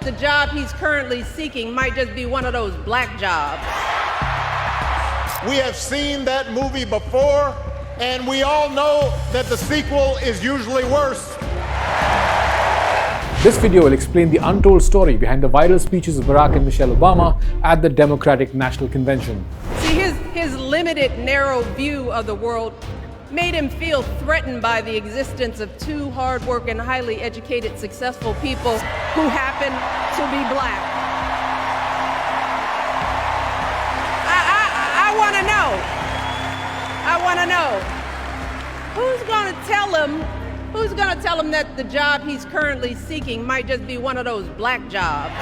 the job he's currently seeking might just be one of those black jobs. We have seen that movie before, and we all know that the sequel is usually worse. This video will explain the untold story behind the viral speeches of Barack and Michelle Obama at the Democratic National Convention. See, his limited, narrow view of the world made him feel threatened by the existence of two hard-working, highly educated, successful people who happen to be black. I want to know, who's going to tell him that the job he's currently seeking might just be one of those black jobs?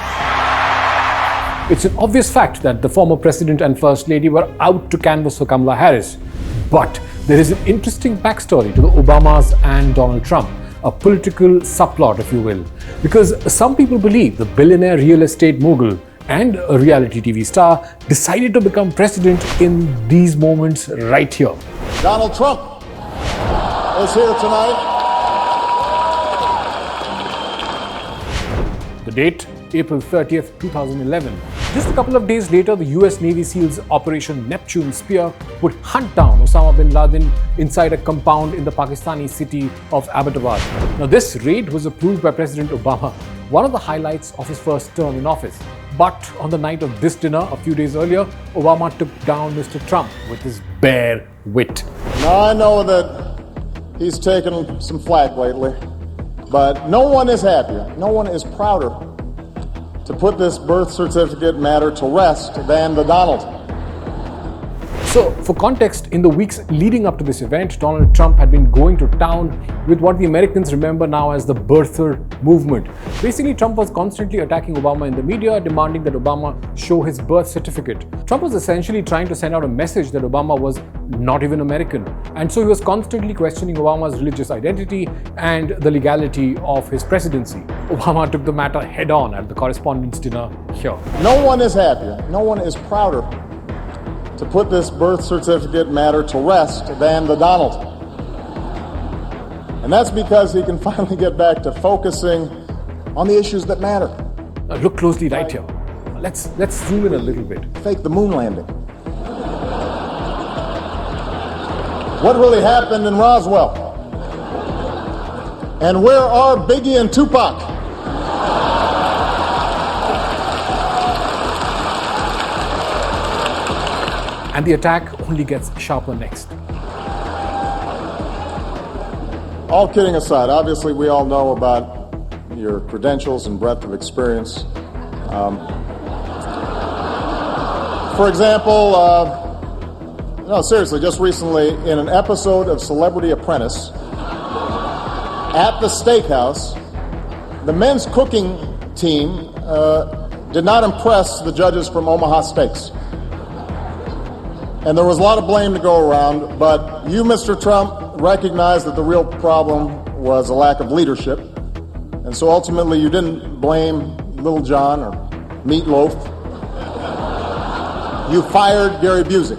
It's an obvious fact that the former president and first lady were out to canvass for Kamala Harris. But there is an interesting backstory to the Obamas and Donald Trump, a political subplot, if you will. Because some people believe the billionaire real estate mogul and a reality TV star decided to become president in these moments right here. Donald Trump is here tonight. The date, April 30th, 2011. Just a couple of days later, the US Navy SEALs Operation Neptune Spear would hunt down Osama bin Laden inside a compound in the Pakistani city of Abbottabad. Now, this raid was approved by President Obama, one of the highlights of his first term in office. But on the night of this dinner, a few days earlier, Obama took down Mr. Trump with his bare wit. Now, I know that he's taken some flack lately, but no one is happier, no one is prouder to put this birth certificate matter to rest than the Donald. So, for context, in the weeks leading up to this event, Donald Trump had been going to town with what the Americans remember now as the birther movement. Basically, Trump was constantly attacking Obama in the media, demanding that Obama show his birth certificate. Trump was essentially trying to send out a message that Obama was not even American. And so he was constantly questioning Obama's religious identity and the legality of his presidency. Obama took the matter head on at the Correspondents Dinner here. No one is happier, no one is prouder to put this birth certificate matter to rest than the Donald. And that's because he can finally get back to focusing on the issues that matter. Now look closely right here. Let's zoom in a little bit. Fake the moon landing. What really happened in Roswell? And where are Biggie and Tupac? And the attack only gets sharper next. All kidding aside, obviously we all know about your credentials and breadth of experience. For example, no, seriously, just recently in an episode of Celebrity Apprentice at the steakhouse, the men's cooking team did not impress the judges from Omaha Steaks. And there was a lot of blame to go around, but you, Mr. Trump, recognized that the real problem was a lack of leadership. And so ultimately you didn't blame Little John or Meatloaf. You fired Gary Busey.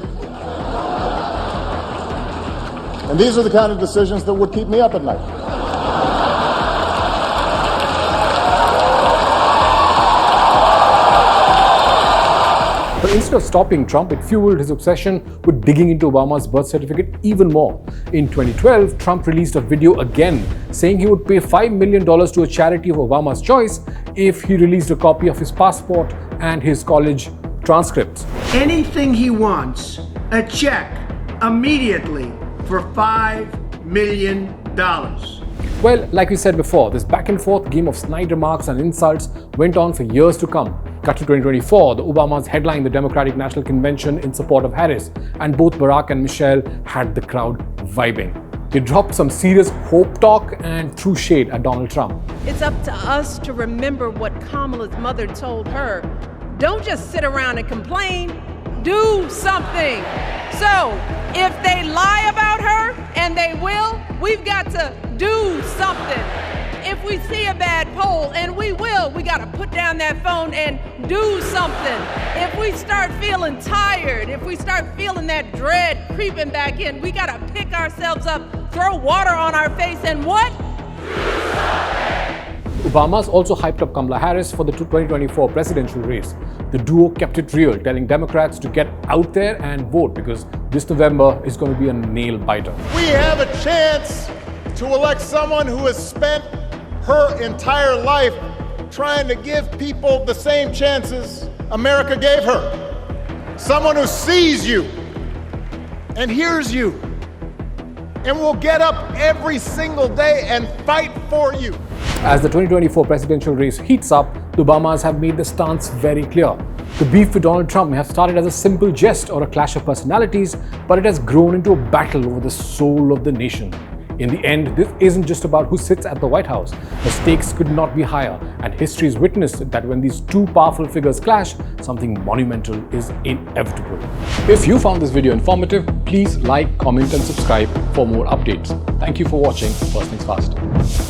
And these are the kind of decisions that would keep me up at night. But instead of stopping Trump, it fueled his obsession with digging into Obama's birth certificate even more. In 2012, Trump released a video again saying he would pay $5 million to a charity of Obama's choice if he released a copy of his passport and his college transcripts. Anything he wants, a check immediately for $5 million. Well, like we said before, this back and forth game of snide remarks and insults went on for years to come. Cut to 2024, the Obamas headlined the Democratic National Convention in support of Harris, and both Barack and Michelle had the crowd vibing. They dropped some serious hope talk and threw shade at Donald Trump. It's up to us to remember what Kamala's mother told her. Don't just sit around and complain, do something. So, if they lie about her, and they will, we've got to do something. If we see a bad poll, and we will, we got to put down that phone and do something. If we start feeling tired, if we start feeling that dread creeping back in, we got to pick ourselves up, throw water on our face, and what? Obamas also hyped up Kamala Harris for the 2024 presidential race. The duo kept it real, telling Democrats to get out there and vote because this November is going to be a nail-biter. We have a chance to elect someone who has spent her entire life trying to give people the same chances America gave her. Someone who sees you and hears you and will get up every single day and fight for you. As the 2024 presidential race heats up, the Obamas have made the stance very clear. The beef with Donald Trump may have started as a simple jest or a clash of personalities, but it has grown into a battle over the soul of the nation. In the end, this isn't just about who sits at the White House. The stakes could not be higher, and history has witnessed that when these two powerful figures clash, something monumental is inevitable. If you found this video informative, please like, comment and subscribe for more updates. Thank you for watching First Things Fast.